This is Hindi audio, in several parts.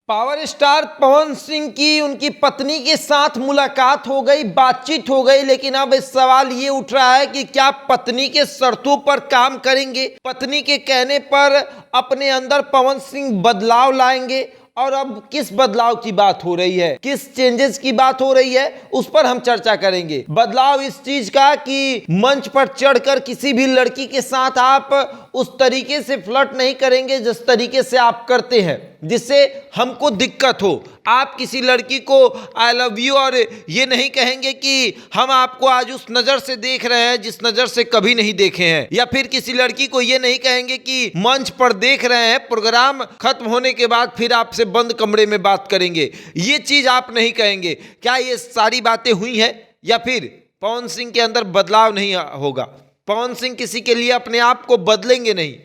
पावर स्टार पवन सिंह की उनकी पत्नी के साथ मुलाकात हो गई, बातचीत हो गई, लेकिन अब इस सवाल ये उठ रहा है कि क्या पत्नी के शर्तों पर काम करेंगे, पत्नी के कहने पर अपने अंदर पवन सिंह बदलाव लाएंगे। और अब किस बदलाव की बात हो रही है, किस चेंजेस की बात हो रही है, उस पर हम चर्चा करेंगे। बदलाव इस चीज का कि मंच पर चढ़कर किसी भी लड़की के साथ आप उस तरीके से फ्लर्ट नहीं करेंगे जिस तरीके से आप करते हैं, जिससे हमको दिक्कत हो। आप किसी लड़की को आई लव यू और ये नहीं कहेंगे कि हम आपको आज उस नजर से देख रहे हैं जिस नजर से कभी नहीं देखे हैं, या फिर किसी लड़की को ये नहीं कहेंगे कि मंच पर देख रहे हैं, प्रोग्राम खत्म होने के बाद फिर आपसे बंद कमरे में बात करेंगे। ये चीज आप नहीं कहेंगे। क्या ये सारी बातें हुई हैं, या फिर पवन सिंह के अंदर बदलाव नहीं होगा, पवन सिंह किसी के लिए अपने आप को बदलेंगे नहीं?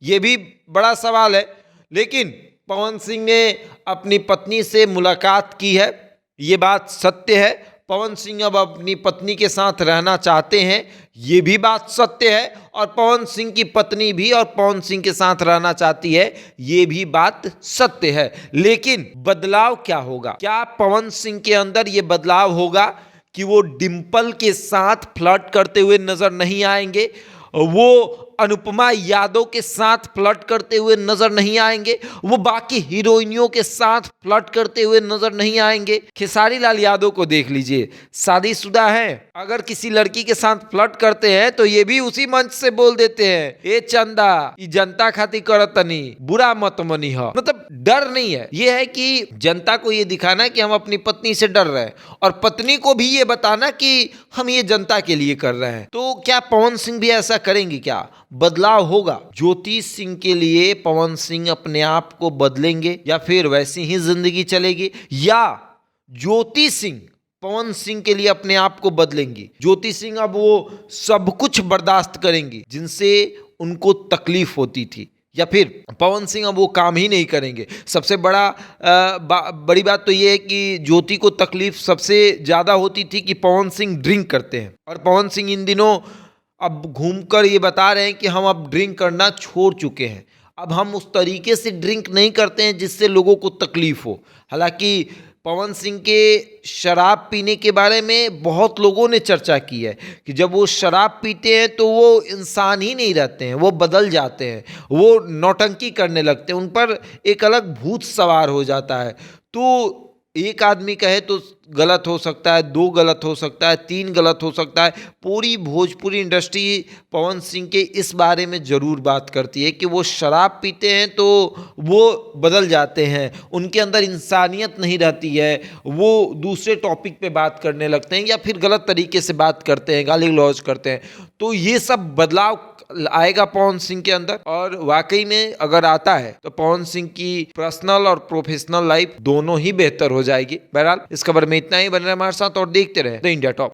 ये भी बड़ा सवाल है। लेकिन पवन सिंह ने अपनी पत्नी से मुलाकात की है, ये बात सत्य है। पवन सिंह अब अपनी पत्नी के साथ रहना चाहते हैं, ये भी बात सत्य है। और पवन सिंह की पत्नी भी और पवन सिंह के साथ रहना चाहती है, ये भी बात सत्य है। लेकिन बदलाव क्या होगा? क्या पवन सिंह के अंदर ये बदलाव होगा कि वो डिंपल के साथ फ्लर्ट करते हुए नजर नहीं आएंगे, वो अनुपमा यादव के साथ फ्लर्ट करते हुए नजर नहीं आएंगे, वो बाकी हीरोइनियों के साथ फ्लर्ट करते हुए नजर नहीं आएंगे? खेसारी लाल यादव को देख लीजिए, शादीशुदा हैं, अगर किसी लड़की के साथ फ्लर्ट करते हैं तो ये भी उसी मंच से बोल देते हैं, ए चंदा ये जनता खातिर करतनी, बुरा मत मनी हो। मतलब डर नहीं है, ये है कि जनता को ये दिखाना कि हम अपनी पत्नी से डर रहे हैं, और पत्नी को भी ये बताना कि हम ये जनता के लिए कर रहे हैं। तो क्या पवन सिंह भी ऐसा करेंगे? क्या बदलाव होगा? ज्योति सिंह के लिए पवन सिंह अपने आप को बदलेंगे, या फिर वैसी ही जिंदगी चलेगी, या ज्योति सिंह पवन सिंह के लिए अपने आप को बदलेंगी? ज्योति सिंह अब वो सब कुछ बर्दाश्त करेंगी जिनसे उनको तकलीफ होती थी, या फिर पवन सिंह अब वो काम ही नहीं करेंगे? सबसे बड़ी बात तो ये है कि ज्योति को तकलीफ सबसे ज़्यादा होती थी कि पवन सिंह ड्रिंक करते हैं, और पवन सिंह इन दिनों अब घूमकर ये बता रहे हैं कि हम अब ड्रिंक करना छोड़ चुके हैं, अब हम उस तरीके से ड्रिंक नहीं करते हैं जिससे लोगों को तकलीफ हो। हालांकि पवन सिंह के शराब पीने के बारे में बहुत लोगों ने चर्चा की है कि जब वो शराब पीते हैं तो वो इंसान ही नहीं रहते हैं, वो बदल जाते हैं, वो नौटंकी करने लगते हैं, उन पर एक अलग भूत सवार हो जाता है। तो एक आदमी कहे तो गलत हो सकता है, दो गलत हो सकता है, तीन गलत हो सकता है। पूरी भोजपुरी इंडस्ट्री पवन सिंह के इस बारे में ज़रूर बात करती है कि वो शराब पीते हैं तो वो बदल जाते हैं, उनके अंदर इंसानियत नहीं रहती है, वो दूसरे टॉपिक पे बात करने लगते हैं, या फिर गलत तरीके से बात करते हैं, गाली गलौज करते हैं। तो ये सब बदलाव आएगा पवन सिंह के अंदर, और वाकई में अगर आता है तो पवन सिंह की पर्सनल और प्रोफेशनल लाइफ दोनों ही बेहतर हो जाएगी। बहरहाल इस खबर में इतना ही। बने रहे हमारे साथ और देखते रहे द इंडिया टॉप।